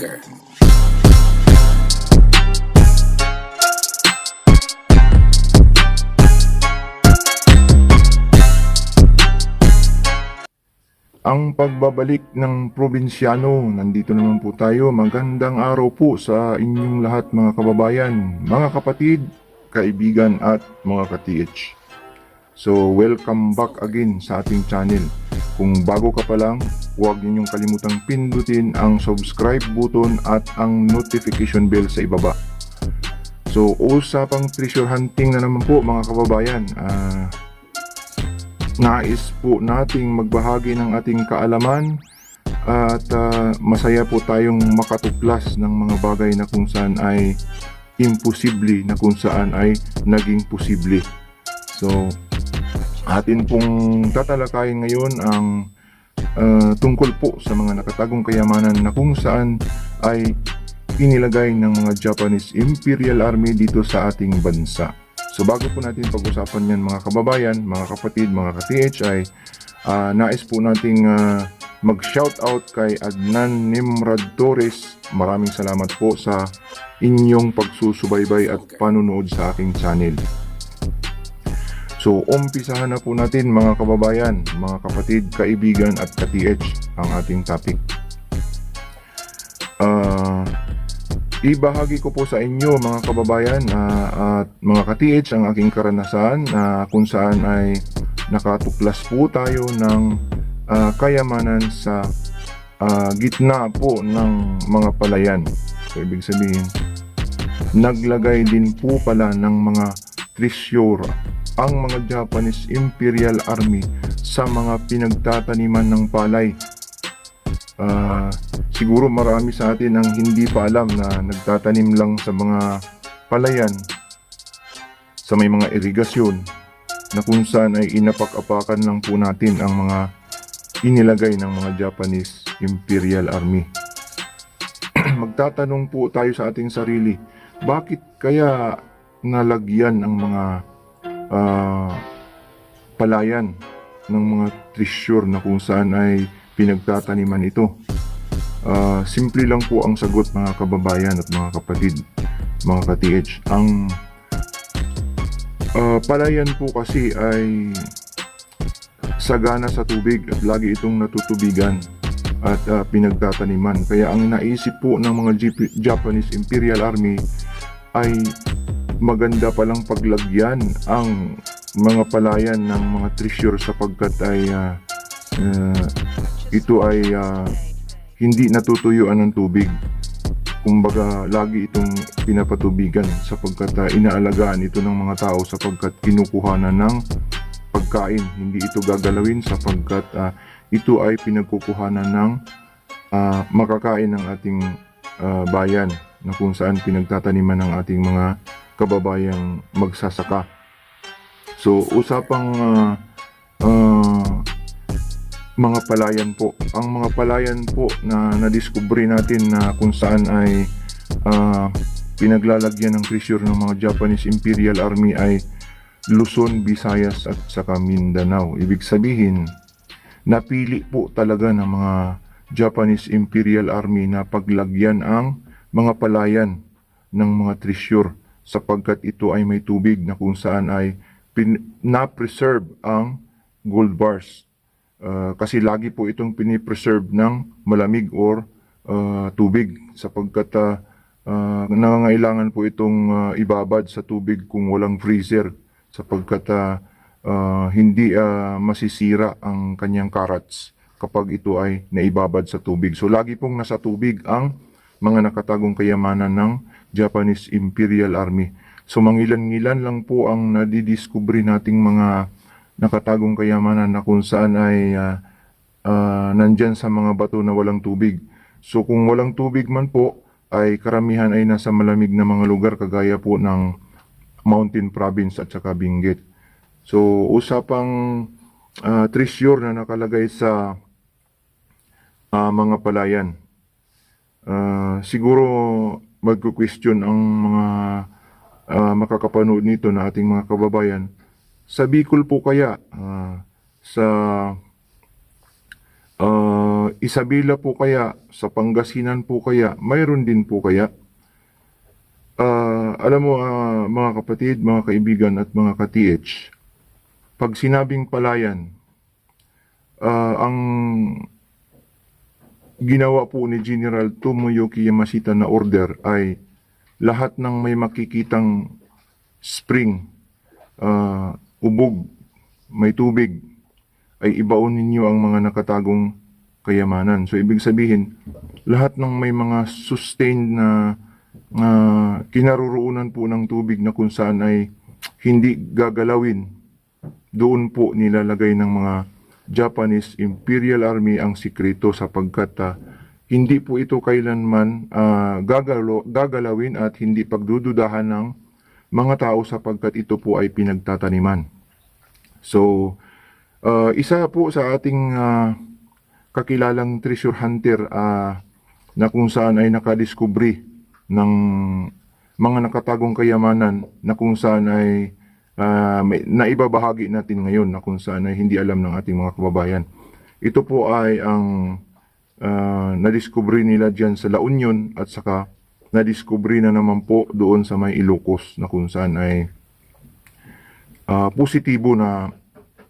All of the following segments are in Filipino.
Vlogger. Ang pagbabalik ng probinsyano, nandito naman po tayo. Magandang araw po sa inyong lahat mga kababayan, mga kapatid, kaibigan at mga ka-TH. So welcome back again sa ating channel. Kung bago ka pa lang, huwag ninyong kalimutang pindutin ang subscribe button at ang notification bell sa ibaba. So usapang treasure hunting na naman po mga kababayan. Nais po nating magbahagi ng ating kaalaman at masaya po tayong makatuklas ng mga bagay na kung saan ay imposible na kung saan ay naging posible. So atin pong tatalakayin ngayon ang tungkol po sa mga nakatagong kayamanan na kung saan ay inilagay ng mga Japanese Imperial Army dito sa ating bansa. So bago po natin pag-usapan yan mga kababayan, mga kapatid, mga ka-TH ay nais po nating mag-shoutout kay Adnan Nimrod Torres. Maraming salamat po sa inyong pagsusubaybay at panunood sa aking channel. So umpisahan na po natin mga kababayan, mga kapatid, kaibigan at ka-TH ang ating topic. Ibahagi ko po sa inyo mga kababayan at mga ka-TH ang aking karanasan kung saan ay nakatuklas po tayo ng kayamanan sa gitna po ng mga palayan. So ibig sabihin, naglagay din po pala ng mga treasure ang mga Japanese Imperial Army sa mga pinagtataniman ng palay. Siguro marami sa atin ang hindi pa alam na nagtatanim lang sa mga palayan, sa may mga irigasyon, na kung saan ay inapak-apakan lang po natin ang mga inilagay ng mga Japanese Imperial Army. Magtatanong po tayo sa ating sarili, bakit kaya nalagyan ang mga palayan ng mga treasure na kung saan ay pinagtataniman ito? Simple lang po ang sagot mga kababayan at mga kapatid, mga ka-TH. Ang palayan po kasi ay sagana sa tubig at lagi itong natutubigan at pinagtataniman. Kaya ang naisip po ng mga Japanese Imperial Army ay maganda palang paglagyan ang mga palayan ng mga treasure sapagkat ay ito ay hindi natutuyuan ng tubig. Kumbaga lagi itong pinapatubigan sapagkat inaalagaan ito ng mga tao sapagkat kinukuhanan ng pagkain. Hindi ito gagalawin sapagkat ito ay pinagkukuhanan ng makakain ng ating bayan na kung saan pinagtataniman ng ating mga kababayang magsasaka. So usapang mga palayan po. Ang mga palayan po na nadiskubre natin na kung saan ay pinaglalagyan ng treasure ng mga Japanese Imperial Army ay Luzon, Visayas at saka Mindanao. Ibig sabihin, napili po talaga ng mga Japanese Imperial Army na paglagyan ang mga palayan ng mga treasure sapagkat ito ay may tubig na kung saan ay na-preserve ang gold bars. Kasi lagi po itong pinipreserve ng malamig or tubig sapagkat nangangailangan po itong ibabad sa tubig kung walang freezer sapagkat hindi masisira ang kanyang carats kapag ito ay naibabad sa tubig. So lagi pong nasa tubig ang mga nakatagong kayamanan ng Japanese Imperial Army. So mangilan-ngilan lang po ang nadidiskubre nating mga nakatagong kayamanan na kung saan ay nandyan sa mga bato na walang tubig. So kung walang tubig man po, ay karamihan ay nasa malamig na mga lugar kagaya po ng Mountain Province at saka Benguet. So usapang treasure na nakalagay sa mga palayan. Siguro magko-question ang mga makakapanood nito na ating mga kababayan. Sa Bicol po kaya, sa Isabela po kaya, sa Pangasinan po kaya, mayroon din po kaya. Alam mo, mga kapatid, mga kaibigan at mga ka-TH, pag sinabing palayan, ang ginawa po ni General Tomoyuki Yamashita na order ay lahat ng may makikitang spring, ubog, may tubig, ay ibaon ninyo ang mga nakatagong kayamanan. So, ibig sabihin, lahat ng may mga sustained na kinaroroonan po ng tubig na kung saan ay hindi gagalawin, doon po nilalagay ng mga Japanese Imperial Army ang sikreto sapagkat hindi po ito kailanman gagalawin at hindi pagdududahan ng mga tao sapagkat ito po ay pinagtataniman. So, isa po sa ating kakilalang treasure hunter na kung saan ay nakadiskubre ng mga nakatagong kayamanan na kung saan ay naibabahagi natin ngayon na kung saan ay hindi alam ng ating mga kababayan. Ito po ay ang nadiskubre nila dyan sa La Union at saka nadiskubre na naman po doon sa may Ilocos na kung saan ay positibo na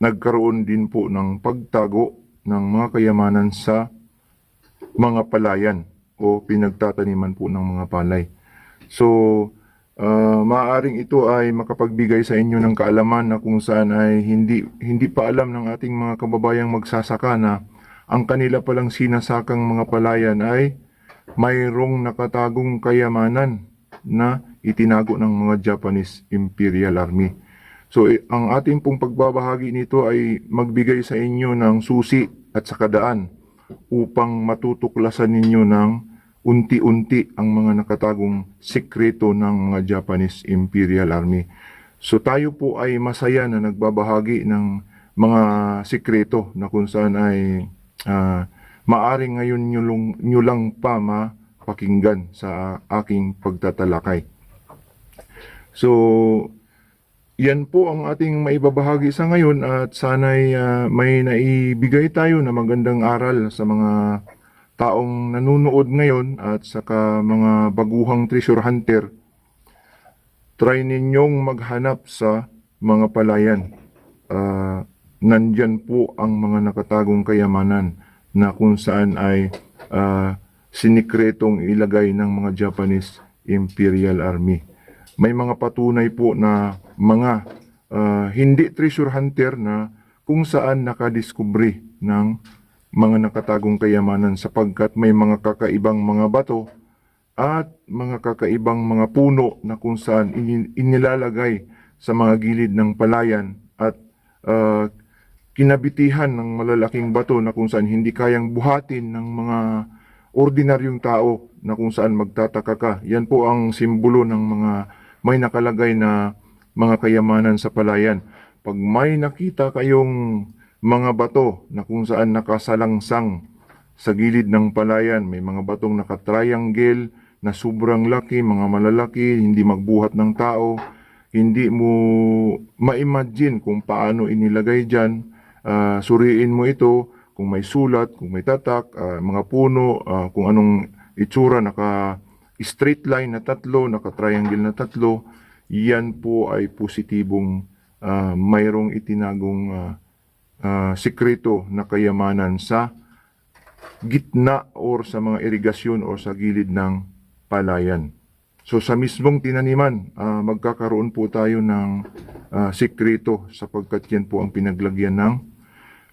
nagkaroon din po ng pagtago ng mga kayamanan sa mga palayan o pinagtataniman po ng mga palay. So, maaaring ito ay makapagbigay sa inyo ng kaalaman na kung saan ay hindi pa alam ng ating mga kababayang magsasaka na ang kanila palang sinasakang mga palayan ay mayroong nakatagong kayamanan na itinago ng mga Japanese Imperial Army. So, ang ating pong pagbabahagi nito ay magbigay sa inyo ng susi at sakadaan upang matutuklasan ninyo ng unti-unti ang mga nakatagong sikreto ng mga Japanese Imperial Army. So, tayo po ay masaya na nagbabahagi ng mga sikreto na kung saan ay maaring ngayon nyo lang pa mapakinggan sa aking pagtatalakay. So, yan po ang ating maibabahagi sa ngayon at sana'y may naibigay tayo na magandang aral sa mga taong nanunood ngayon at saka mga baguhang treasure hunter. Try ninyong maghanap sa mga palayan. Nandyan po ang mga nakatagong kayamanan na kung saan ay sinikretong ilagay ng mga Japanese Imperial Army. May mga patunay po na mga hindi treasure hunter na kung saan nakadiskubre ng mga nakatagong kayamanan sapagkat may mga kakaibang mga bato at mga kakaibang mga puno na kung saan inilalagay sa mga gilid ng palayan at kinabitihan ng malalaking bato na kung saan hindi kayang buhatin ng mga ordinaryong tao na kung saan magtataka ka. Yan po ang simbolo ng mga may nakalagay na mga kayamanan sa palayan. Pag may nakita kayong mga bato na kung saan nakasalangsang sa gilid ng palayan, may mga batong nakatriangle na sobrang laki, mga malalaki, hindi magbuhat ng tao, hindi mo ma-imagine kung paano inilagay dyan. Suriin mo ito kung may sulat, kung may tatak, mga puno, kung anong itsura, naka-straight line na tatlo, naka-triangle na tatlo, yan po ay positibong mayroong itinagong sikreto na kayamanan sa gitna or sa mga irigasyon or sa gilid ng palayan. So sa mismong tinaniman, magkakaroon po tayo ng sikreto sapagkat yan po ang pinaglagyan ng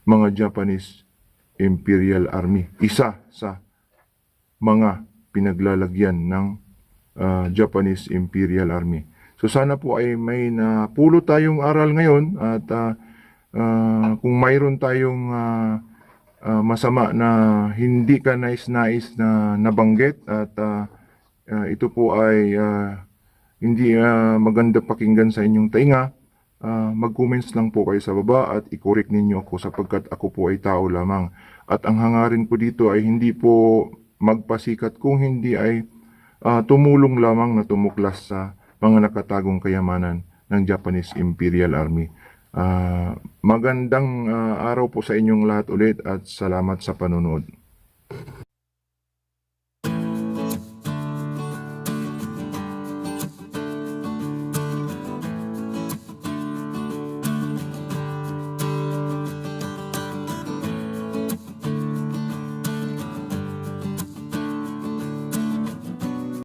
mga Japanese Imperial Army. Isa sa mga pinaglalagyan ng Japanese Imperial Army. So sana po ay may napulot tayong aral ngayon at kung mayroon tayong masama na hindi ka nais-nais na nabanggit at ito po ay hindi maganda pakinggan sa inyong tainga, mag-comments lang po kayo sa baba at i-correct ninyo ako sapagkat ako po ay tao lamang. At ang hangarin ko dito ay hindi po magpasikat kung hindi ay tumulong lamang na tumuklas sa mga nakatagong kayamanan ng Japanese Imperial Army. Magandang araw po sa inyong lahat ulit at salamat sa panonood.